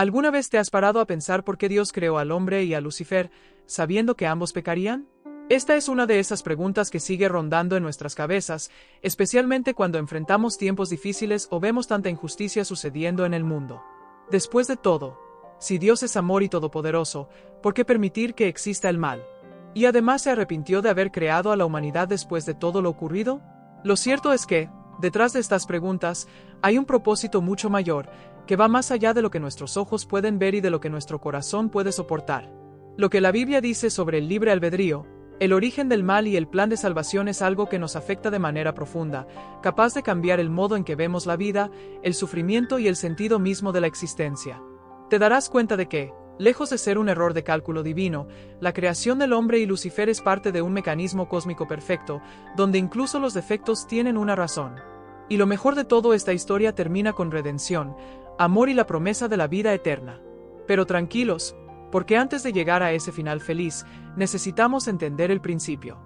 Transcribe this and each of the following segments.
¿Alguna vez te has parado a pensar por qué Dios creó al hombre y a Lucifer, sabiendo que ambos pecarían? Esta es una de esas preguntas que sigue rondando en nuestras cabezas, especialmente cuando enfrentamos tiempos difíciles o vemos tanta injusticia sucediendo en el mundo. Después de todo, si Dios es amor y todopoderoso, ¿por qué permitir que exista el mal? ¿Y además se arrepintió de haber creado a la humanidad después de todo lo ocurrido? Lo cierto es que, detrás de estas preguntas, hay un propósito mucho mayor, que va más allá de lo que nuestros ojos pueden ver y de lo que nuestro corazón puede soportar. Lo que la Biblia dice sobre el libre albedrío, el origen del mal y el plan de salvación es algo que nos afecta de manera profunda, capaz de cambiar el modo en que vemos la vida, el sufrimiento y el sentido mismo de la existencia. Te darás cuenta de que, lejos de ser un error de cálculo divino, la creación del hombre y Lucifer es parte de un mecanismo cósmico perfecto, donde incluso los defectos tienen una razón. Y lo mejor de todo, esta historia termina con redención, amor y la promesa de la vida eterna. Pero tranquilos, porque antes de llegar a ese final feliz, necesitamos entender el principio.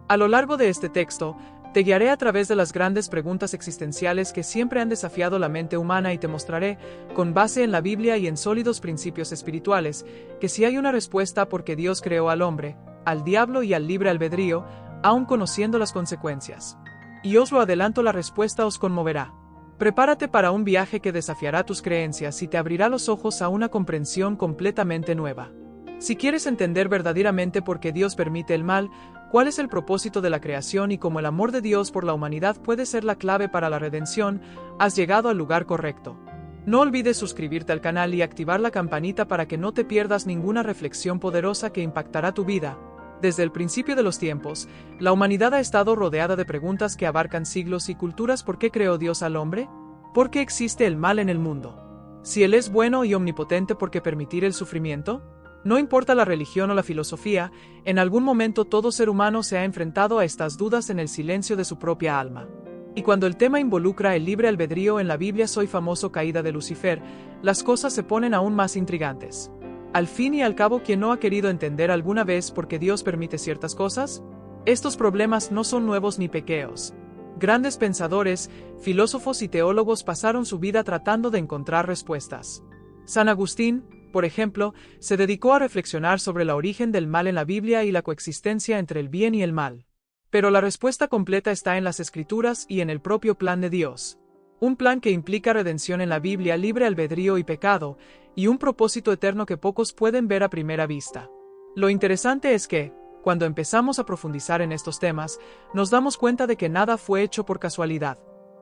A lo largo de este texto, te guiaré a través de las grandes preguntas existenciales que siempre han desafiado la mente humana y te mostraré, con base en la Biblia y en sólidos principios espirituales, que si hay una respuesta por qué Dios creó al hombre, al diablo y al libre albedrío, aun conociendo las consecuencias. Y os lo adelanto, la respuesta os conmoverá. Prepárate para un viaje que desafiará tus creencias y te abrirá los ojos a una comprensión completamente nueva. Si quieres entender verdaderamente por qué Dios permite el mal, cuál es el propósito de la creación y cómo el amor de Dios por la humanidad puede ser la clave para la redención, has llegado al lugar correcto. No olvides suscribirte al canal y activar la campanita para que no te pierdas ninguna reflexión poderosa que impactará tu vida. Desde el principio de los tiempos, la humanidad ha estado rodeada de preguntas que abarcan siglos y culturas. ¿Por qué creó Dios al hombre? ¿Por qué existe el mal en el mundo? Si Él es bueno y omnipotente, ¿por qué permitir el sufrimiento? No importa la religión o la filosofía, en algún momento todo ser humano se ha enfrentado a estas dudas en el silencio de su propia alma. Y cuando el tema involucra el libre albedrío en la Biblia, soy famoso caída de Lucifer, las cosas se ponen aún más intrigantes. Al fin y al cabo, ¿quién no ha querido entender alguna vez por qué Dios permite ciertas cosas? Estos problemas no son nuevos ni pequeños. Grandes pensadores, filósofos y teólogos pasaron su vida tratando de encontrar respuestas. San Agustín, por ejemplo, se dedicó a reflexionar sobre el origen del mal en la Biblia y la coexistencia entre el bien y el mal. Pero la respuesta completa está en las Escrituras y en el propio plan de Dios. Un plan que implica redención en la Biblia, libre albedrío y pecado, y un propósito eterno que pocos pueden ver a primera vista. Lo interesante es que, cuando empezamos a profundizar en estos temas, nos damos cuenta de que nada fue hecho por casualidad.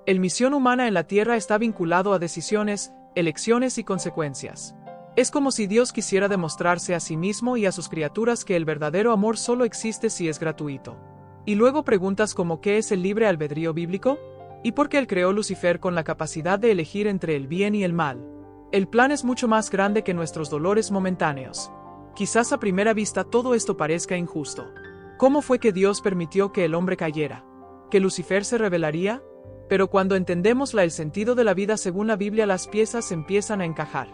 La misión humana en la tierra está vinculado a decisiones, elecciones y consecuencias. Es como si Dios quisiera demostrarse a sí mismo y a sus criaturas que el verdadero amor solo existe si es gratuito. Y luego preguntas como ¿qué es el libre albedrío bíblico? ¿Y por qué Él creó Lucifer con la capacidad de elegir entre el bien y el mal? El plan es mucho más grande que nuestros dolores momentáneos. Quizás a primera vista todo esto parezca injusto. ¿Cómo fue que Dios permitió que el hombre cayera? ¿Que Lucifer se rebelaría? Pero cuando entendemos el sentido de la vida según la Biblia, las piezas empiezan a encajar.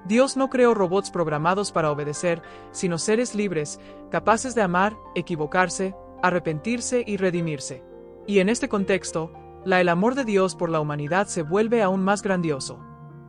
Dios no creó robots programados para obedecer, sino seres libres, capaces de amar, equivocarse, arrepentirse y redimirse. Y en este contexto, el amor de Dios por la humanidad se vuelve aún más grandioso.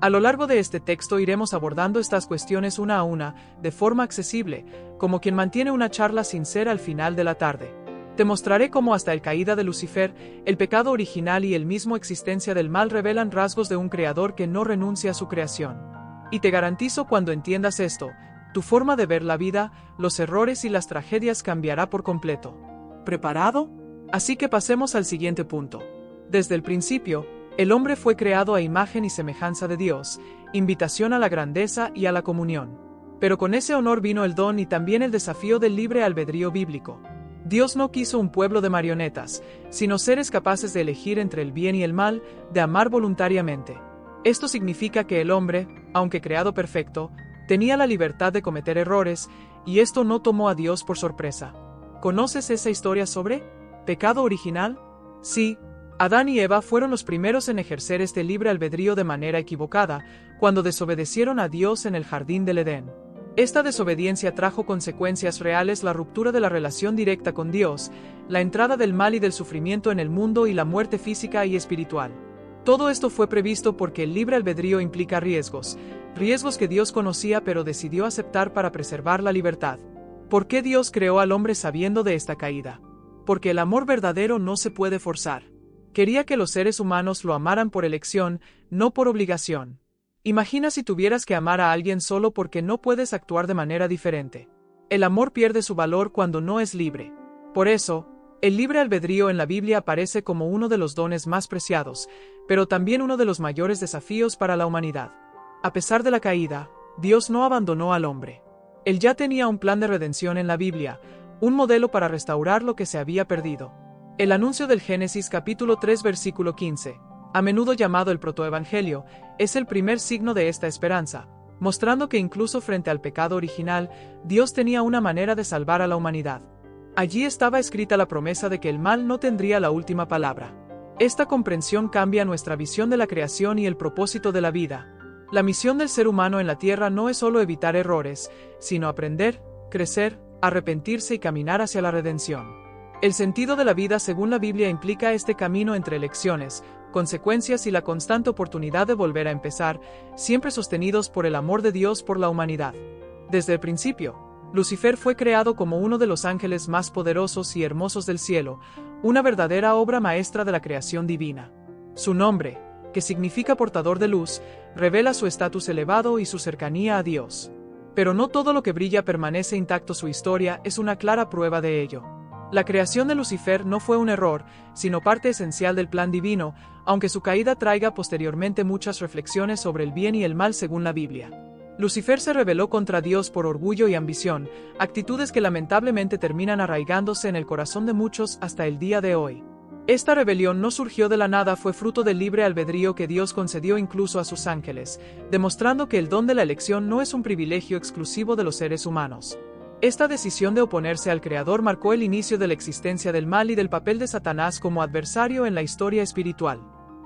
A lo largo de este texto iremos abordando estas cuestiones una a una, de forma accesible, como quien mantiene una charla sincera al final de la tarde. Te mostraré cómo hasta la caída de Lucifer, el pecado original y el mismo existencia del mal revelan rasgos de un creador que no renuncia a su creación. Y te garantizo, cuando entiendas esto, tu forma de ver la vida, los errores y las tragedias cambiará por completo. ¿Preparado? Así que pasemos al siguiente punto. Desde el principio, el hombre fue creado a imagen y semejanza de Dios, invitación a la grandeza y a la comunión. Pero con ese honor vino el don y también el desafío del libre albedrío bíblico. Dios no quiso un pueblo de marionetas, sino seres capaces de elegir entre el bien y el mal, de amar voluntariamente. Esto significa que el hombre, aunque creado perfecto, tenía la libertad de cometer errores, y esto no tomó a Dios por sorpresa. ¿Conoces esa historia sobre pecado original? Sí. Adán y Eva fueron los primeros en ejercer este libre albedrío de manera equivocada, cuando desobedecieron a Dios en el jardín del Edén. Esta desobediencia trajo consecuencias reales: la ruptura de la relación directa con Dios, la entrada del mal y del sufrimiento en el mundo y la muerte física y espiritual. Todo esto fue previsto porque el libre albedrío implica riesgos que Dios conocía pero decidió aceptar para preservar la libertad. ¿Por qué Dios creó al hombre sabiendo de esta caída? Porque el amor verdadero no se puede forzar. Quería que los seres humanos lo amaran por elección, no por obligación. Imagina si tuvieras que amar a alguien solo porque no puedes actuar de manera diferente. El amor pierde su valor cuando no es libre. Por eso, el libre albedrío en la Biblia aparece como uno de los dones más preciados, pero también uno de los mayores desafíos para la humanidad. A pesar de la caída, Dios no abandonó al hombre. Él ya tenía un plan de redención en la Biblia, un modelo para restaurar lo que se había perdido. El anuncio del Génesis capítulo 3 versículo 15, a menudo llamado el protoevangelio, es el primer signo de esta esperanza, mostrando que incluso frente al pecado original, Dios tenía una manera de salvar a la humanidad. Allí estaba escrita la promesa de que el mal no tendría la última palabra. Esta comprensión cambia nuestra visión de la creación y el propósito de la vida. La misión del ser humano en la tierra no es solo evitar errores, sino aprender, crecer, arrepentirse y caminar hacia la redención. El sentido de la vida según la Biblia implica este camino entre elecciones, consecuencias y la constante oportunidad de volver a empezar, siempre sostenidos por el amor de Dios por la humanidad. Desde el principio, Lucifer fue creado como uno de los ángeles más poderosos y hermosos del cielo, una verdadera obra maestra de la creación divina. Su nombre, que significa portador de luz, revela su estatus elevado y su cercanía a Dios. Pero no todo lo que brilla permanece intacto. Su historia es una clara prueba de ello. La creación de Lucifer no fue un error, sino parte esencial del plan divino, aunque su caída traiga posteriormente muchas reflexiones sobre el bien y el mal según la Biblia. Lucifer se rebeló contra Dios por orgullo y ambición, actitudes que lamentablemente terminan arraigándose en el corazón de muchos hasta el día de hoy. Esta rebelión no surgió de la nada, fue fruto del libre albedrío que Dios concedió incluso a sus ángeles, demostrando que el don de la elección no es un privilegio exclusivo de los seres humanos. Esta decisión de oponerse al Creador marcó el inicio de la existencia del mal y del papel de Satanás como adversario en la historia espiritual.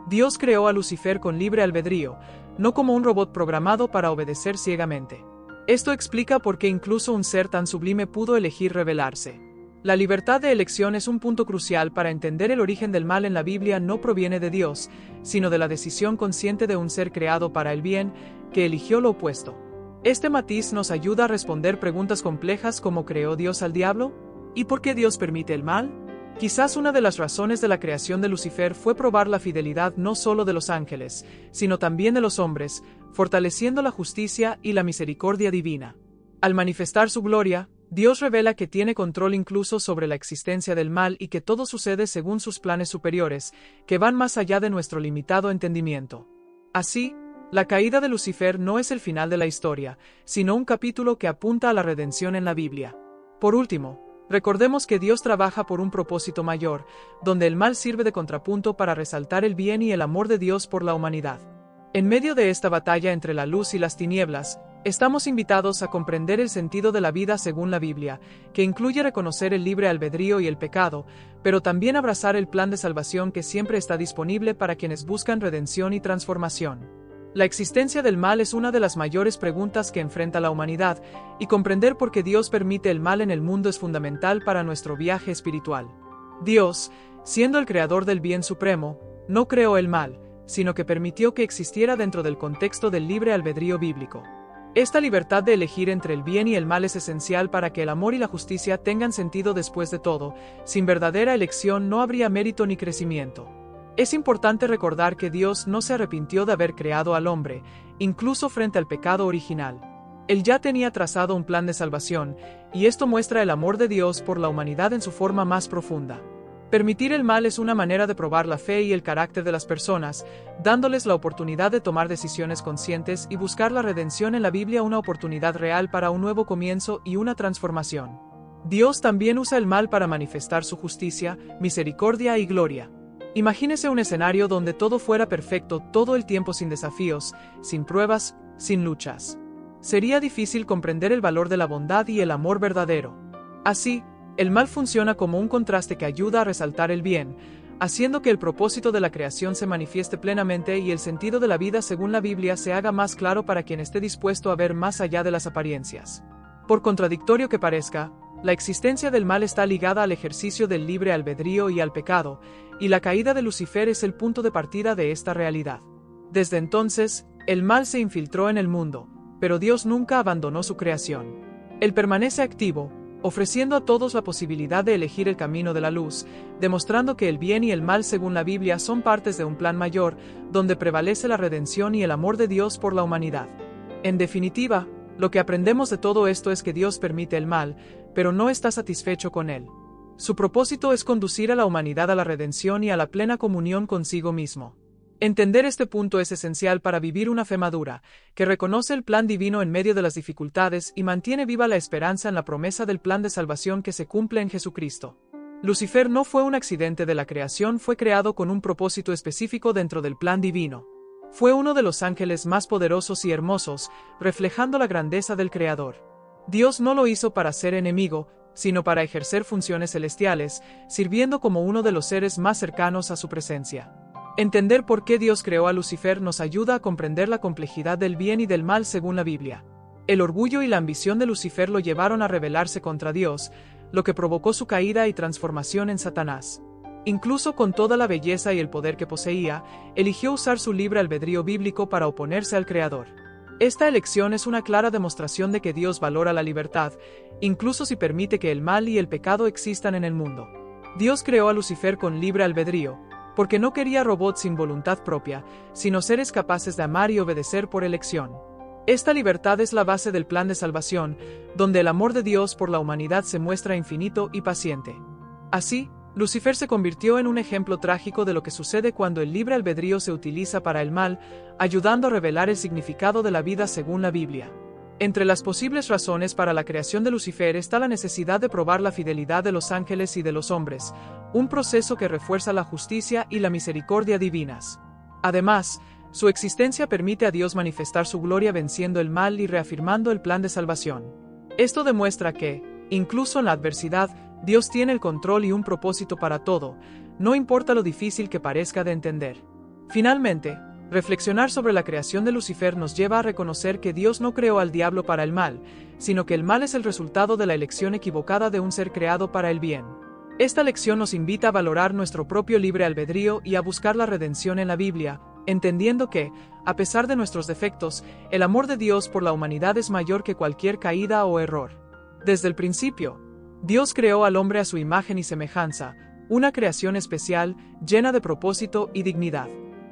Dios creó a Lucifer con libre albedrío, no como un robot programado para obedecer ciegamente. Esto explica por qué incluso un ser tan sublime pudo elegir rebelarse. La libertad de elección es un punto crucial para entender el origen del mal en la Biblia. No proviene de Dios, sino de la decisión consciente de un ser creado para el bien, que eligió lo opuesto. Este matiz nos ayuda a responder preguntas complejas como ¿creó Dios al diablo? ¿Y por qué Dios permite el mal? Quizás una de las razones de la creación de Lucifer fue probar la fidelidad no solo de los ángeles, sino también de los hombres, fortaleciendo la justicia y la misericordia divina. Al manifestar su gloria, Dios revela que tiene control incluso sobre la existencia del mal y que todo sucede según sus planes superiores, que van más allá de nuestro limitado entendimiento. Así, la caída de Lucifer no es el final de la historia, sino un capítulo que apunta a la redención en la Biblia. Por último, recordemos que Dios trabaja por un propósito mayor, donde el mal sirve de contrapunto para resaltar el bien y el amor de Dios por la humanidad. En medio de esta batalla entre la luz y las tinieblas, estamos invitados a comprender el sentido de la vida según la Biblia, que incluye reconocer el libre albedrío y el pecado, pero también abrazar el plan de salvación que siempre está disponible para quienes buscan redención y transformación. La existencia del mal es una de las mayores preguntas que enfrenta la humanidad, y comprender por qué Dios permite el mal en el mundo es fundamental para nuestro viaje espiritual. Dios, siendo el creador del bien supremo, no creó el mal, sino que permitió que existiera dentro del contexto del libre albedrío bíblico. Esta libertad de elegir entre el bien y el mal es esencial para que el amor y la justicia tengan sentido después de todo. Sin verdadera elección no habría mérito ni crecimiento. Es importante recordar que Dios no se arrepintió de haber creado al hombre, incluso frente al pecado original. Él ya tenía trazado un plan de salvación, y esto muestra el amor de Dios por la humanidad en su forma más profunda. Permitir el mal es una manera de probar la fe y el carácter de las personas, dándoles la oportunidad de tomar decisiones conscientes y buscar la redención en la Biblia, una oportunidad real para un nuevo comienzo y una transformación. Dios también usa el mal para manifestar su justicia, misericordia y gloria. Imagínese un escenario donde todo fuera perfecto todo el tiempo, sin desafíos, sin pruebas, sin luchas. Sería difícil comprender el valor de la bondad y el amor verdadero. Así, el mal funciona como un contraste que ayuda a resaltar el bien, haciendo que el propósito de la creación se manifieste plenamente y el sentido de la vida según la Biblia se haga más claro para quien esté dispuesto a ver más allá de las apariencias. Por contradictorio que parezca, La existencia del mal está ligada al ejercicio del libre albedrío y al pecado, y la caída de Lucifer es el punto de partida de esta realidad. Desde entonces, el mal se infiltró en el mundo, pero Dios nunca abandonó su creación. Él permanece activo, ofreciendo a todos la posibilidad de elegir el camino de la luz, demostrando que el bien y el mal según la Biblia son partes de un plan mayor, donde prevalece la redención y el amor de Dios por la humanidad. En definitiva, lo que aprendemos de todo esto es que Dios permite el mal, pero no está satisfecho con él. Su propósito es conducir a la humanidad a la redención y a la plena comunión consigo mismo. Entender este punto es esencial para vivir una fe madura, que reconoce el plan divino en medio de las dificultades y mantiene viva la esperanza en la promesa del plan de salvación que se cumple en Jesucristo. Lucifer no fue un accidente de la creación, fue creado con un propósito específico dentro del plan divino. Fue uno de los ángeles más poderosos y hermosos, reflejando la grandeza del Creador. Dios no lo hizo para ser enemigo, sino para ejercer funciones celestiales, sirviendo como uno de los seres más cercanos a su presencia. Entender por qué Dios creó a Lucifer nos ayuda a comprender la complejidad del bien y del mal según la Biblia. El orgullo y la ambición de Lucifer lo llevaron a rebelarse contra Dios, lo que provocó su caída y transformación en Satanás. Incluso con toda la belleza y el poder que poseía, eligió usar su libre albedrío bíblico para oponerse al Creador. Esta elección es una clara demostración de que Dios valora la libertad, incluso si permite que el mal y el pecado existan en el mundo. Dios creó a Lucifer con libre albedrío, porque no quería robots sin voluntad propia, sino seres capaces de amar y obedecer por elección. Esta libertad es la base del plan de salvación, donde el amor de Dios por la humanidad se muestra infinito y paciente. Así, Lucifer se convirtió en un ejemplo trágico de lo que sucede cuando el libre albedrío se utiliza para el mal, ayudando a revelar el significado de la vida según la Biblia. Entre las posibles razones para la creación de Lucifer está la necesidad de probar la fidelidad de los ángeles y de los hombres, un proceso que refuerza la justicia y la misericordia divinas. Además, su existencia permite a Dios manifestar su gloria venciendo el mal y reafirmando el plan de salvación. Esto demuestra que, incluso en la adversidad, Dios tiene el control y un propósito para todo, no importa lo difícil que parezca de entender. Finalmente, reflexionar sobre la creación de Lucifer nos lleva a reconocer que Dios no creó al diablo para el mal, sino que el mal es el resultado de la elección equivocada de un ser creado para el bien. Esta lección nos invita a valorar nuestro propio libre albedrío y a buscar la redención en la Biblia, entendiendo que, a pesar de nuestros defectos, el amor de Dios por la humanidad es mayor que cualquier caída o error. Desde el principio, Dios creó al hombre a su imagen y semejanza, una creación especial, llena de propósito y dignidad.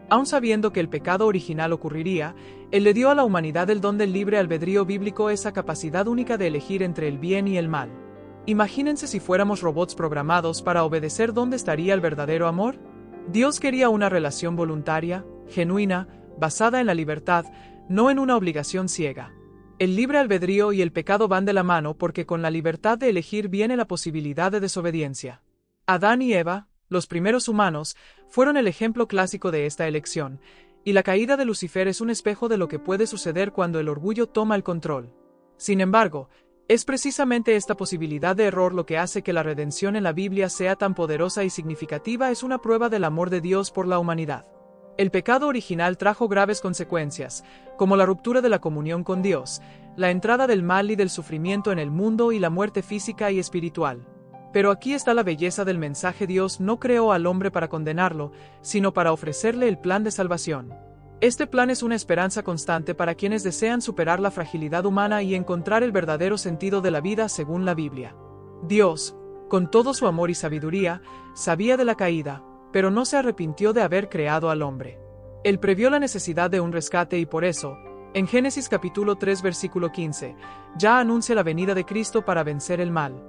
Aun sabiendo que el pecado original ocurriría, Él le dio a la humanidad el don del libre albedrío bíblico, esa capacidad única de elegir entre el bien y el mal. Imagínense si fuéramos robots programados para obedecer, ¿dónde estaría el verdadero amor? Dios quería una relación voluntaria, genuina, basada en la libertad, no en una obligación ciega. El libre albedrío y el pecado van de la mano porque con la libertad de elegir viene la posibilidad de desobediencia. Adán y Eva, los primeros humanos, fueron el ejemplo clásico de esta elección, y la caída de Lucifer es un espejo de lo que puede suceder cuando el orgullo toma el control. Sin embargo, es precisamente esta posibilidad de error lo que hace que la redención en la Biblia sea tan poderosa y significativa. Es una prueba del amor de Dios por la humanidad. El pecado original trajo graves consecuencias, como la ruptura de la comunión con Dios, la entrada del mal y del sufrimiento en el mundo y la muerte física y espiritual. Pero aquí está la belleza del mensaje: Dios no creó al hombre para condenarlo, sino para ofrecerle el plan de salvación. Este plan es una esperanza constante para quienes desean superar la fragilidad humana y encontrar el verdadero sentido de la vida según la Biblia. Dios, con todo su amor y sabiduría, sabía de la caída, pero no se arrepintió de haber creado al hombre. Él previó la necesidad de un rescate y por eso, en Génesis capítulo 3 versículo 15, ya anuncia la venida de Cristo para vencer el mal.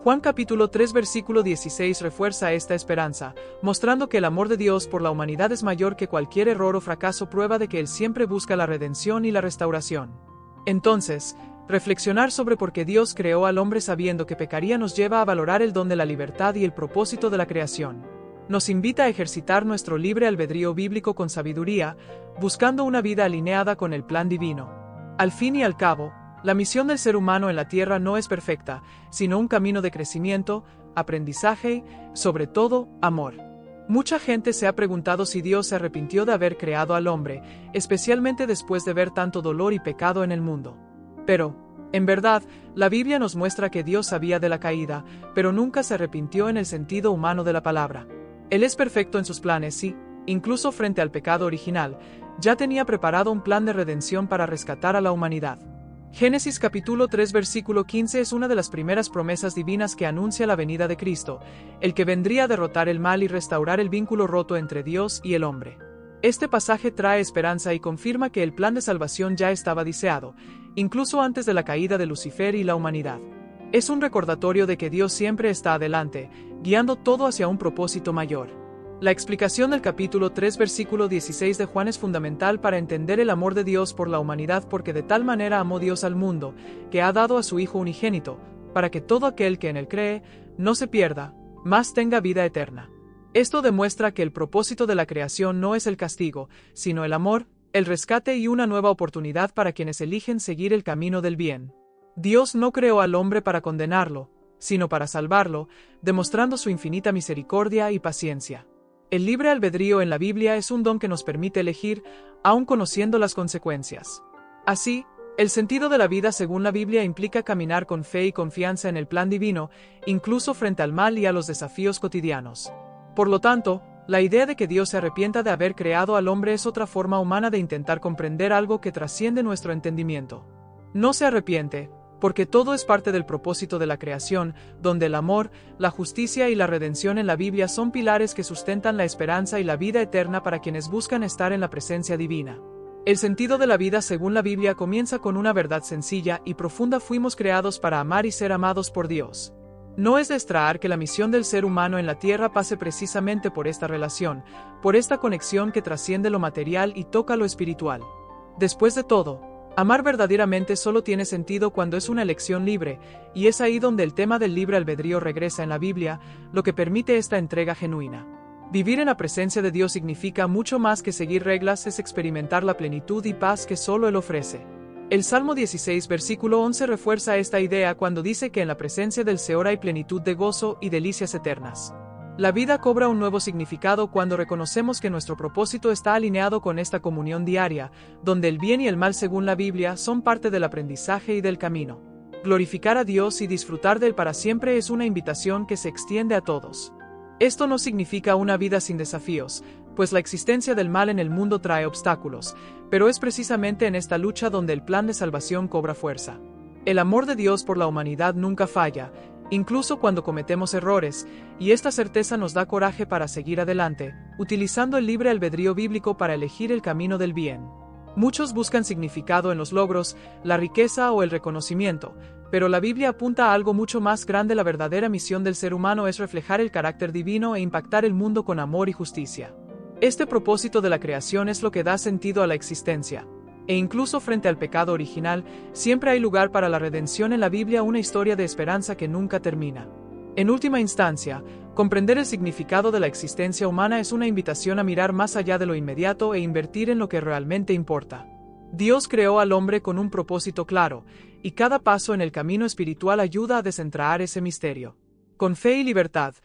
Juan capítulo 3 versículo 16 refuerza esta esperanza, mostrando que el amor de Dios por la humanidad es mayor que cualquier error o fracaso, prueba de que Él siempre busca la redención y la restauración. Entonces, reflexionar sobre por qué Dios creó al hombre sabiendo que pecaría nos lleva a valorar el don de la libertad y el propósito de la creación. Nos invita a ejercitar nuestro libre albedrío bíblico con sabiduría, buscando una vida alineada con el plan divino. Al fin y al cabo, la misión del ser humano en la tierra no es perfecta, sino un camino de crecimiento, aprendizaje y, sobre todo, amor. Mucha gente se ha preguntado si Dios se arrepintió de haber creado al hombre, especialmente después de ver tanto dolor y pecado en el mundo. Pero, En verdad, la Biblia nos muestra que Dios sabía de la caída, pero nunca se arrepintió en el sentido humano de la palabra. Él es perfecto en sus planes y, incluso frente al pecado original, ya tenía preparado un plan de redención para rescatar a la humanidad. Génesis capítulo 3 versículo 15 es una de las primeras promesas divinas que anuncia la venida de Cristo, el que vendría a derrotar el mal y restaurar el vínculo roto entre Dios y el hombre. Este pasaje trae esperanza y confirma que el plan de salvación ya estaba diseñado, incluso antes de la caída de Lucifer y la humanidad. Es un recordatorio de que Dios siempre está adelante, guiando todo hacia un propósito mayor. La explicación del capítulo 3 versículo 16 de Juan es fundamental para entender el amor de Dios por la humanidad, porque de tal manera amó Dios al mundo, que ha dado a su Hijo unigénito, para que todo aquel que en él cree, no se pierda, mas tenga vida eterna. Esto demuestra que el propósito de la creación no es el castigo, sino el amor, el rescate y una nueva oportunidad para quienes eligen seguir el camino del bien. Dios no creó al hombre para condenarlo, sino para salvarlo, demostrando su infinita misericordia y paciencia. El libre albedrío en la Biblia es un don que nos permite elegir, aun conociendo las consecuencias. Así, el sentido de la vida según la Biblia implica caminar con fe y confianza en el plan divino, incluso frente al mal y a los desafíos cotidianos. Por lo tanto, la idea de que Dios se arrepienta de haber creado al hombre es otra forma humana de intentar comprender algo que trasciende nuestro entendimiento. No se arrepiente, porque todo es parte del propósito de la creación, donde el amor, la justicia y la redención en la Biblia son pilares que sustentan la esperanza y la vida eterna para quienes buscan estar en la presencia divina. El sentido de la vida según la Biblia comienza con una verdad sencilla y profunda: fuimos creados para amar y ser amados por Dios. No es de extraer que la misión del ser humano en la tierra pase precisamente por esta relación, por esta conexión que trasciende lo material y toca lo espiritual. Después de todo, amar verdaderamente solo tiene sentido cuando es una elección libre, y es ahí donde el tema del libre albedrío regresa en la Biblia, lo que permite esta entrega genuina. Vivir en la presencia de Dios significa mucho más que seguir reglas, es experimentar la plenitud y paz que solo Él ofrece. El Salmo 16 versículo 11 refuerza esta idea cuando dice que en la presencia del Señor hay plenitud de gozo y delicias eternas. La vida cobra un nuevo significado cuando reconocemos que nuestro propósito está alineado con esta comunión diaria, donde el bien y el mal según la Biblia son parte del aprendizaje y del camino. Glorificar a Dios y disfrutar de Él para siempre es una invitación que se extiende a todos. Esto no significa una vida sin desafíos, pues la existencia del mal en el mundo trae obstáculos, pero es precisamente en esta lucha donde el plan de salvación cobra fuerza. El amor de Dios por la humanidad nunca falla, incluso cuando cometemos errores, y esta certeza nos da coraje para seguir adelante, utilizando el libre albedrío bíblico para elegir el camino del bien. Muchos buscan significado en los logros, la riqueza o el reconocimiento, pero la Biblia apunta a algo mucho más grande. La verdadera misión del ser humano es reflejar el carácter divino e impactar el mundo con amor y justicia. Este propósito de la creación es lo que da sentido a la existencia. E incluso frente al pecado original, siempre hay lugar para la redención en la Biblia, una historia de esperanza que nunca termina. En última instancia, comprender el significado de la existencia humana es una invitación a mirar más allá de lo inmediato e invertir en lo que realmente importa. Dios creó al hombre con un propósito claro, y cada paso en el camino espiritual ayuda a desentrañar ese misterio. Con fe y libertad,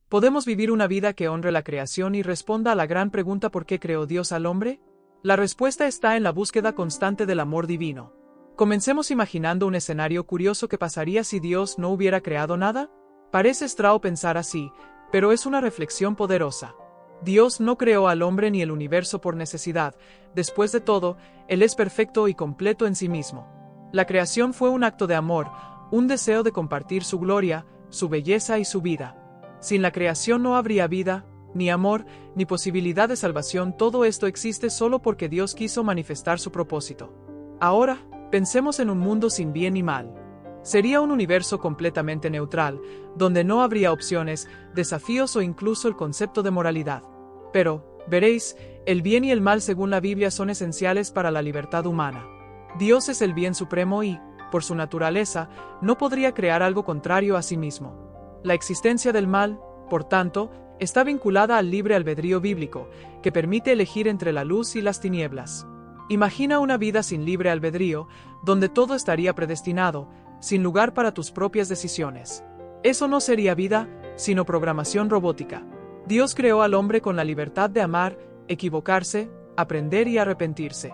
podemos vivir una vida que honre la creación y responda a la gran pregunta: ¿por qué creó Dios al hombre? La respuesta está en la búsqueda constante del amor divino. Comencemos imaginando un escenario curioso: ¿qué pasaría si Dios no hubiera creado nada? Parece extraño pensar así, pero es una reflexión poderosa. Dios no creó al hombre ni el universo por necesidad. Después de todo, Él es perfecto y completo en sí mismo. La creación fue un acto de amor, un deseo de compartir su gloria, su belleza y su vida. Sin la creación no habría vida, ni amor, ni posibilidad de salvación. Todo esto existe solo porque Dios quiso manifestar su propósito. Ahora, pensemos en un mundo sin bien ni mal. Sería un universo completamente neutral, donde no habría opciones, desafíos o incluso el concepto de moralidad. Pero, veréis, el bien y el mal según la Biblia son esenciales para la libertad humana. Dios es el bien supremo y, por su naturaleza, no podría crear algo contrario a sí mismo. La existencia del mal, por tanto, está vinculada al libre albedrío bíblico, que permite elegir entre la luz y las tinieblas. Imagina una vida sin libre albedrío, donde todo estaría predestinado, sin lugar para tus propias decisiones. Eso no sería vida, sino programación robótica. Dios creó al hombre con la libertad de amar, equivocarse, aprender y arrepentirse.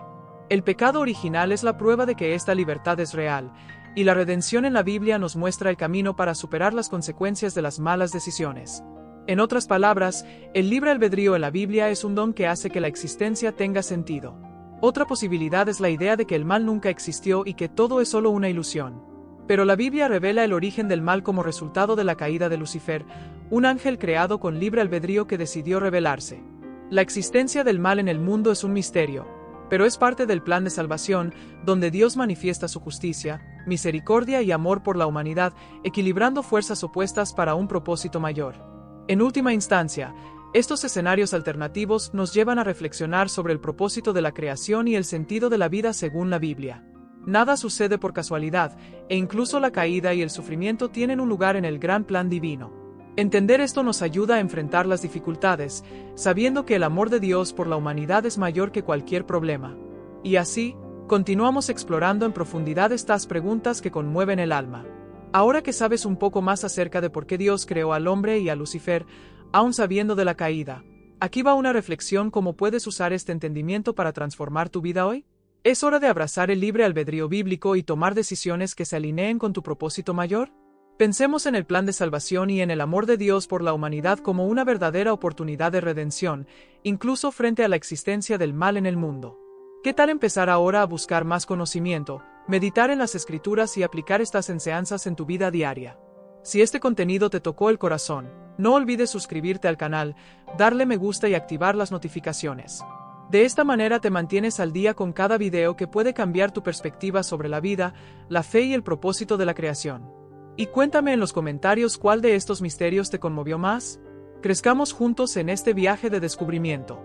El pecado original es la prueba de que esta libertad es real, y la redención en la Biblia nos muestra el camino para superar las consecuencias de las malas decisiones. En otras palabras, el libre albedrío en la Biblia es un don que hace que la existencia tenga sentido. Otra posibilidad es la idea de que el mal nunca existió y que todo es solo una ilusión. Pero la Biblia revela el origen del mal como resultado de la caída de Lucifer, un ángel creado con libre albedrío que decidió rebelarse. La existencia del mal en el mundo es un misterio, pero es parte del plan de salvación, donde Dios manifiesta su justicia, misericordia y amor por la humanidad, equilibrando fuerzas opuestas para un propósito mayor. En última instancia, estos escenarios alternativos nos llevan a reflexionar sobre el propósito de la creación y el sentido de la vida según la Biblia. Nada sucede por casualidad, e incluso la caída y el sufrimiento tienen un lugar en el gran plan divino. Entender esto nos ayuda a enfrentar las dificultades, sabiendo que el amor de Dios por la humanidad es mayor que cualquier problema. Y así, continuamos explorando en profundidad estas preguntas que conmueven el alma. Ahora que sabes un poco más acerca de por qué Dios creó al hombre y a Lucifer, aún sabiendo de la caída, aquí va una reflexión: ¿cómo puedes usar este entendimiento para transformar tu vida hoy? ¿Es hora de abrazar el libre albedrío bíblico y tomar decisiones que se alineen con tu propósito mayor? Pensemos en el plan de salvación y en el amor de Dios por la humanidad como una verdadera oportunidad de redención, incluso frente a la existencia del mal en el mundo. ¿Qué tal empezar ahora a buscar más conocimiento, meditar en las Escrituras y aplicar estas enseñanzas en tu vida diaria? Si este contenido te tocó el corazón, no olvides suscribirte al canal, darle me gusta y activar las notificaciones. De esta manera te mantienes al día con cada video que puede cambiar tu perspectiva sobre la vida, la fe y el propósito de la creación. Y cuéntame en los comentarios cuál de estos misterios te conmovió más. Crezcamos juntos en este viaje de descubrimiento.